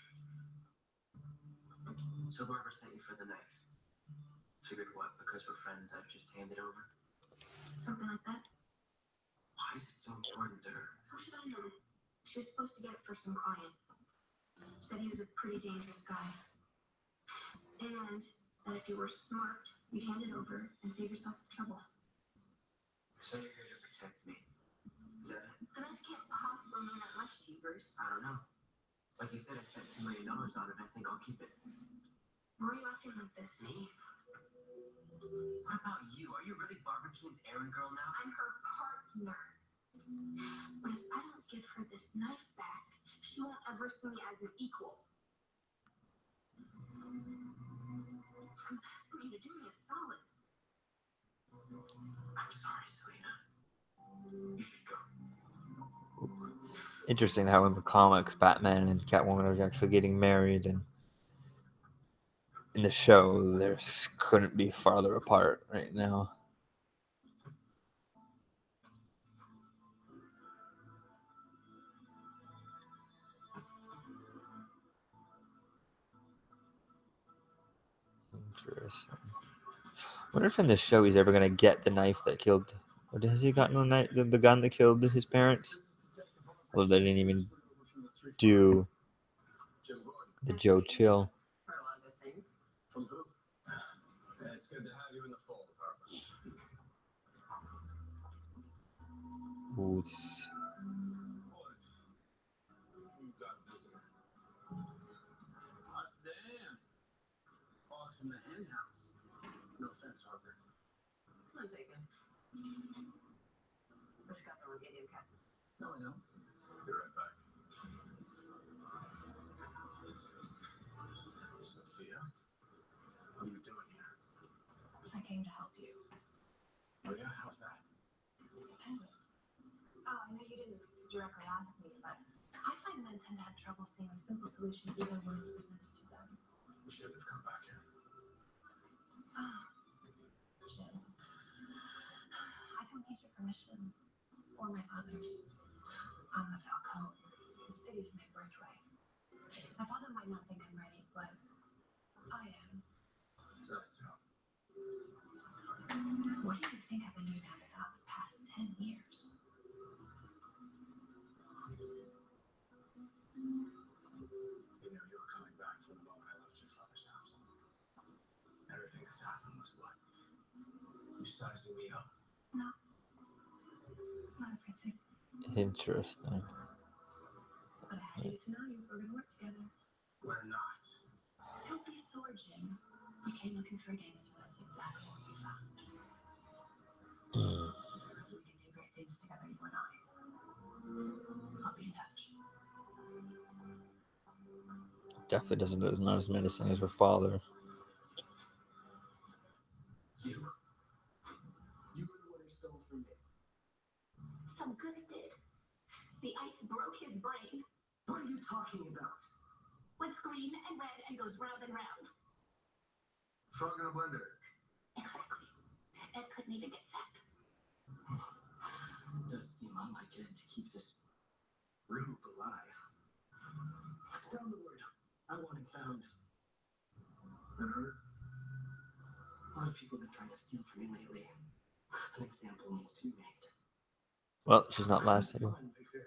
So Barbara sent you for the knife. Figured what? Because we're friends, I'd just hand it over. Something like that. Why is it so important to her? How should I know? She was supposed to get it for some client. Said he was a pretty dangerous guy. And that if you were smart, you'd hand it over and save yourself the trouble. So you're here to protect me. Is that it? The knife can't possibly mean that much to you, Bruce. I don't know. Like you said, I spent $2 million on it. I think I'll keep it. Why are you acting like this? Me? What about you? Are you really Barbara Keane's errand girl now? I'm her partner. But if I don't give her this knife back, she won't ever see me as an equal. I'm asking you to do me a solid. I'm sorry, Selena. You should go. Interesting how in the comics, Batman and Catwoman are actually getting married, and in the show, they couldn't be farther apart right now. Interesting. I wonder if in this show he's ever gonna get the knife that killed. Or has he gotten the gun that killed his parents? Well, they didn't even do the Joe Chill. Ooh, it's- We've got a visitor. Hot damn. Fox in the hen house. No offense, Harper. I'll take him. Let's go for a game, Captain. No, I don't. Be right back. Sophia, what are you doing here? I came to help you. Oh yeah, how's that? Penguin. Oh, I know you didn't directly ask me, but I find men tend to have trouble seeing a simple solution even when it's presented to them. You shouldn't have come back here. Jim, I don't need your permission or my father's. I'm a Falcone. The city's my birthright. My father might not think I'm ready, but I am. So that's tough. What do you think I've been doing down south the past 10 years? You knew you were coming back from the moment I left your father's house. Everything that's happened was what? You sizing me up? No, not everything. interesting. But I need to know you if we're going to work together. We're not. Don't be sore, Jim. You came looking for a gangster. That's exactly what you found. We can do great things together, you and I. I'll be in touch. Definitely doesn't look not as menacing as her father. You were the one who stole from me. Some good it did. The ice broke his brain. What are you talking about? What's green and red and goes round and round. Frog in a blender. Exactly. Ed couldn't even get that. Does seem unlike it to keep this rube alive. Let's down the word. I want him found. And her? A lot of people have been trying to steal from me lately. An example needs to be made. Well, she's not lasting. Fine, Victor.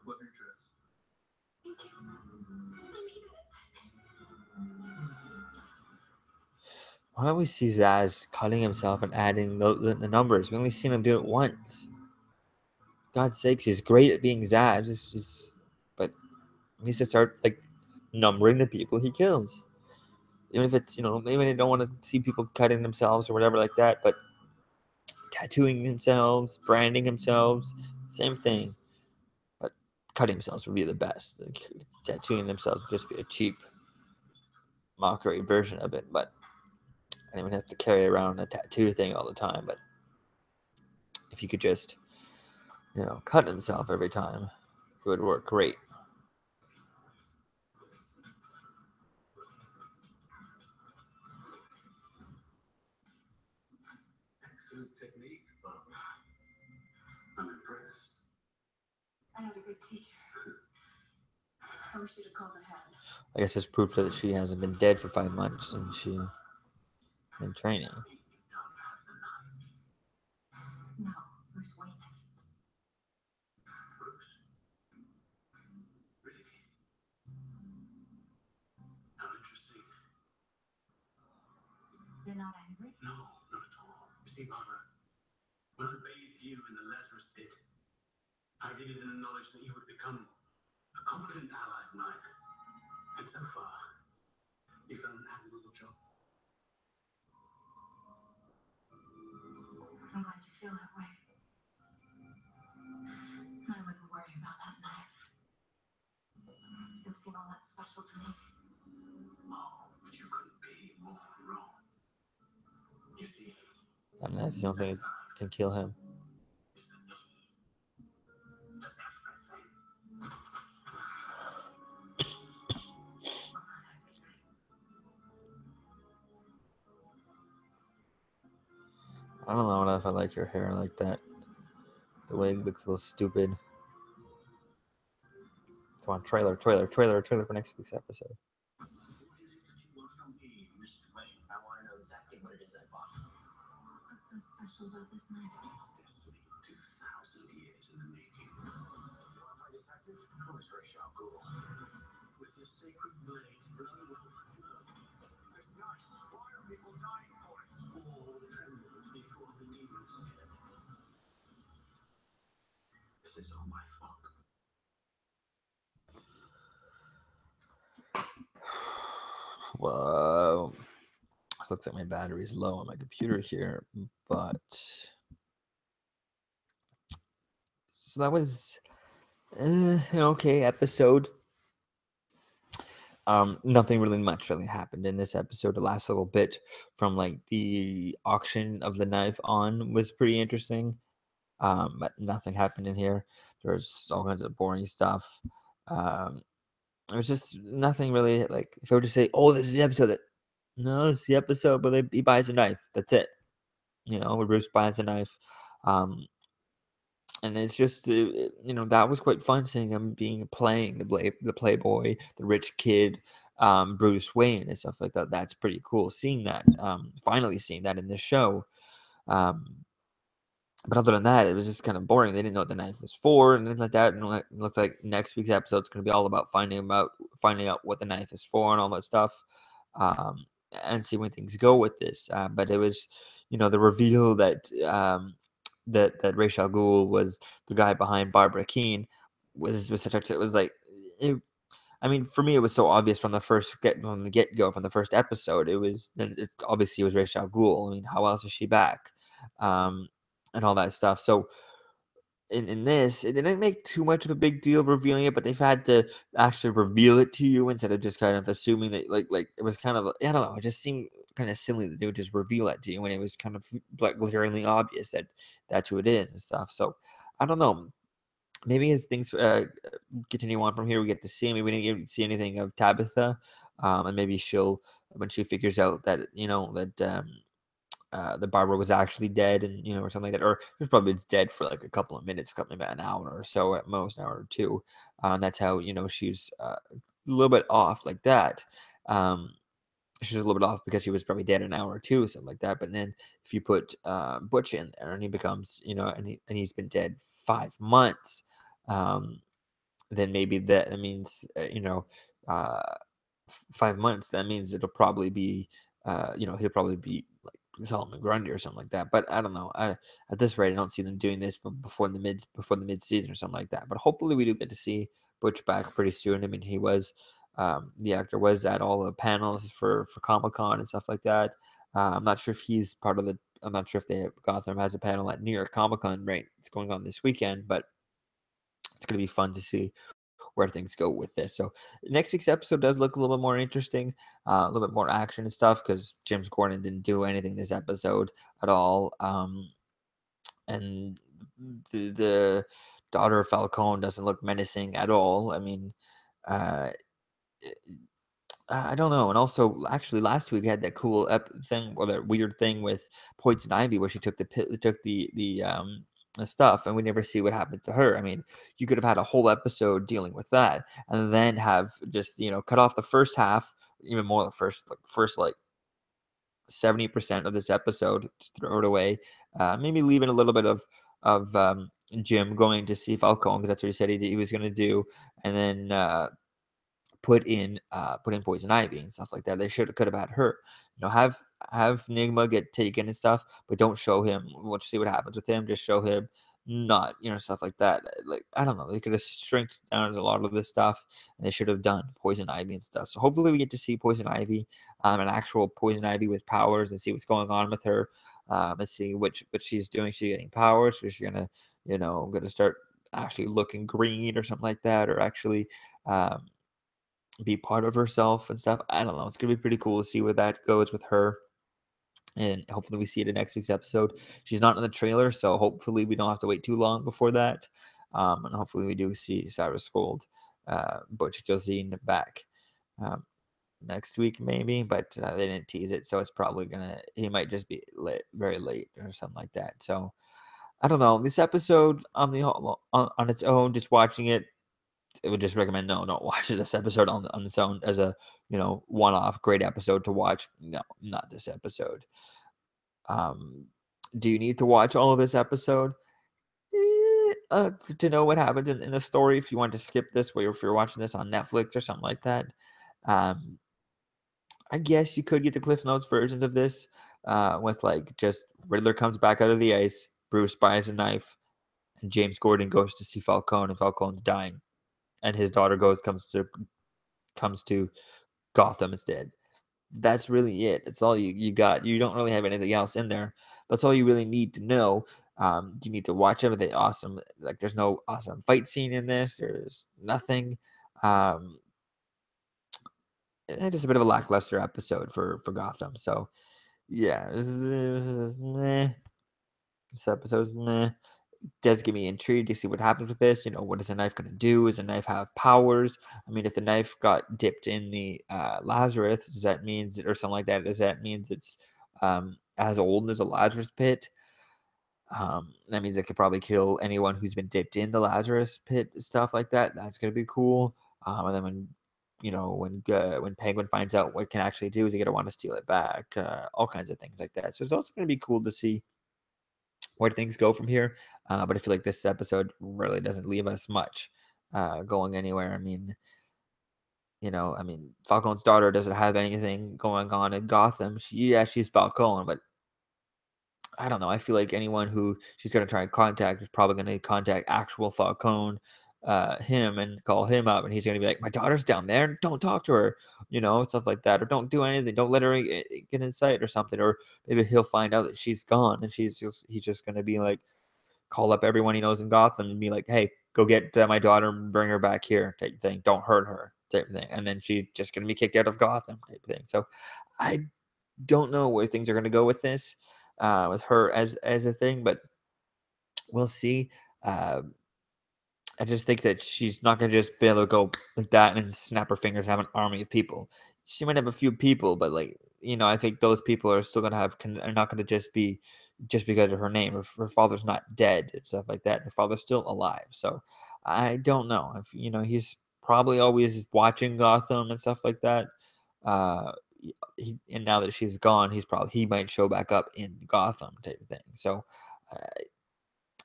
Love your dress. Thank you. I needed it. Why don't we see Zaz cutting himself and adding the numbers? We only seen him do it once. God's sake, she's great at being Zaz. But he needs to start like numbering the people he kills. Even if it's, maybe they don't want to see people cutting themselves or whatever like that, but tattooing themselves, branding themselves, same thing. But cutting themselves would be the best. Like, tattooing themselves would just be a cheap mockery version of it. But I don't even have to carry around a tattoo thing all the time. But if you could just, cut himself every time, it would work great. Excellent technique, Bob. I'm impressed. I had a good teacher. I wish you'd have called ahead. I guess it's proof that she hasn't been dead for 5 months and she been training. You don't have the knife. No, Bruce Wayne hasn't. Bruce. Really? How interesting. You're not angry? No, not at all. You see, Barbara, when I bathed you in the Lazarus pit, I did it in the knowledge that you would become a competent ally of mine. And so far, you've done an admirable job. I'm glad you feel that way. I wouldn't worry about that knife. It didn't seem all that special to me. Oh, but you couldn't be more wrong. You see, That knife is the only thing that can kill him. it's the key to everything. I don't know if I like your hair like that. The wig looks a little stupid. Come on, trailer for next week's episode. What is it that you want from me, Mr. Wayne? I want to know exactly what it is I bought. What's so special about this knife? Destiny, 2,000 years in the making. You want to play detective? I was very sharp, Google. with your sacred blade, blood will flow. This knife, why are people dying for it? All trembled before the news. This is all my fault. Well, it looks like my battery's low on my computer here, but so that was an okay episode. Nothing really much really happened in this episode. The last little bit from like the auction of the knife on was pretty interesting. But nothing happened in here. There was all kinds of boring stuff. Um, it was just nothing really like if I were to say, "Oh, this is the episode that," no, this is the episode where he buys a knife. That's it. Where Bruce buys a knife. Um, and it's just that was quite fun seeing him playing the playboy, the rich kid, Bruce Wayne and stuff like that. That's pretty cool seeing that, finally seeing that in this show. But other than that, it was just kind of boring. They didn't know what the knife was for and anything like that. And it looks like next week's episode is going to be all about finding out what the knife is for and all that stuff, um, and see when things go with this. But it was, the reveal that that Ra's al Ghul was the guy behind Barbara Keene was such a, it was like. I mean, for me, it was so obvious from the get go, from the first episode. It's obviously it was Ra's al Ghul. I mean, how else is she back? Um, and all that stuff. So in this, it didn't make too much of a big deal revealing it, but they've had to actually reveal it to you instead of just kind of assuming that like it was kind of I don't know, it just seemed kind of silly that they would just reveal that to you when it was kind of like glaringly obvious that that's who it is and stuff. So I don't know. Maybe as things continue on from here, we get to see. Maybe we didn't get to see anything of Tabitha, and maybe she'll when she figures out that the Barbara was actually dead, and or something like that, or just probably it's dead for like a couple of minutes, maybe an hour or so at most, an hour or two. That's how she's a little bit off like that. Um, she's a little bit off because she was probably dead an hour or two, something like that. But then if you put Butch in there, and he becomes, and he's been dead 5 months, um, then maybe that means, uh, 5 months. That means it'll probably be, he'll probably be like Solomon Grundy or something like that. But I don't know. At this rate, I don't see them doing this before the mid season or something like that. But hopefully, we do get to see Butch back pretty soon. I mean, he was, the actor was at all the panels for Comic Con and stuff like that. I'm not sure if he's part of the. I'm not sure if Gotham has a panel at New York Comic Con. Right, it's going on this weekend, but it's going to be fun to see where things go with this. So next week's episode does look a little bit more interesting, a little bit more action and stuff because James Gordon didn't do anything this episode at all. And the daughter of Falcone doesn't look menacing at all. I mean, uh, I don't know. And also, actually, last week we had that cool thing or that weird thing with Poison Ivy where she took the stuff, and we never see what happened to her. I mean, you could have had a whole episode dealing with that, and then have just cut off the first half, even more the first like 70% of this episode, just throw it away. Maybe leaving a little bit of Jim going to see Falcone because that's what he said he was going to do, and then put in Poison Ivy and stuff like that. They could have had her. Have Nigma get taken and stuff, but don't show him. We'll see what happens with him. Just show him not, stuff like that. Like I don't know. They could have shrinked down a lot of this stuff, and they should have done Poison Ivy and stuff. So hopefully we get to see Poison Ivy, an actual Poison Ivy with powers, and see what's going on with her. And see what she's doing. She's getting powers. So she's gonna start actually looking green or something like that, or actually. Be part of herself and stuff. I don't know. It's gonna be pretty cool to see where that goes with her. And hopefully we see it in next week's episode. She's not in the trailer, so hopefully we don't have to wait too long before that. And hopefully we do see Cyrus Gold, Butch Gilzine back next week, maybe. But they didn't tease it, so it's probably he might just be very late or something like that. So I don't know. This episode on its own, just watching it, I would just recommend don't watch this episode on its own as a one-off great episode to watch. No, not this episode. Um, do you need to watch all of this episode? to know what happens in the story. If you want to skip this, or if you're watching this on Netflix or something like that, I guess you could get the Cliff Notes versions of this, with like just Riddler comes back out of the ice, Bruce buys a knife, and James Gordon goes to see Falcone, and Falcone's dying, and his daughter comes to Gotham instead. That's really it. That's all you got. You don't really have anything else in there. That's all you really need to know. You need to watch everything awesome. Like there's no awesome fight scene in this. There's nothing. Um, just a bit of a lackluster episode for Gotham. So yeah, this is meh. This episode's meh. Does get me intrigued to see what happens with this. What is the knife going to do? Does the knife have powers? I mean, if the knife got dipped in the Lazarus, does that mean, or something like that? Does that mean it's as old as a Lazarus pit? That means it could probably kill anyone who's been dipped in the Lazarus pit, stuff like that. That's going to be cool. And then when Penguin finds out what it can actually do, is he going to want to steal it back? All kinds of things like that. So it's also going to be cool to see where things go from here. But I feel like this episode really doesn't leave us much going anywhere. I mean, Falcone's daughter doesn't have anything going on in Gotham. She's Falcone, but I don't know. I feel like anyone who she's going to try and contact is probably going to contact actual Falcone, him, and call him up, and he's going to be like, "My daughter's down there. Don't talk to her," stuff like that, or don't do anything. Don't let her get in sight or something. Or maybe he'll find out that she's gone, and he's just going to be like, call up everyone he knows in Gotham and be like, "Hey, go get my daughter and bring her back here," type thing. Don't hurt her, type thing. And then she's just going to be kicked out of Gotham, type thing. So I don't know where things are going to go with this, with her as a thing, but we'll see. Uh, I just think that she's not going to just be able to go like that and snap her fingers and have an army of people. She might have a few people, but I think those people are still going to are not going to just be just because of her name. Her father's not dead and stuff like that. Her father's still alive. So I don't know if, he's probably always watching Gotham and stuff like that. Uh, and now that she's gone, he might show back up in Gotham type of thing. So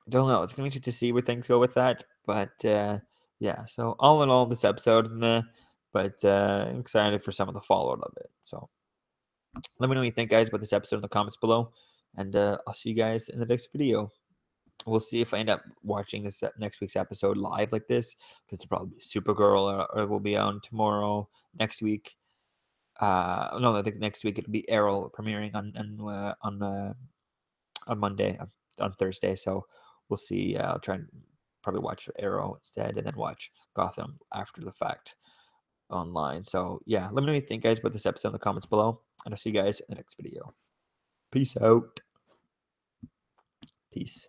don't know. It's gonna be interesting to see where things go with that. But yeah, so all in all, this episode, meh, but excited for some of the fallout of it. So let me know what you think, guys, about this episode in the comments below, and I'll see you guys in the next video. We'll see if I end up watching this next week's episode live like this, because it'll probably be Supergirl, or it will be on tomorrow, next week. No, I think next week it'll be Arrow premiering on Monday, on Thursday. So we'll see. I'll try and probably watch Arrow instead, and then watch Gotham after the fact online. So yeah, let me know what you think, guys, about this episode in the comments below, and I'll see you guys in the next video. Peace out. Peace.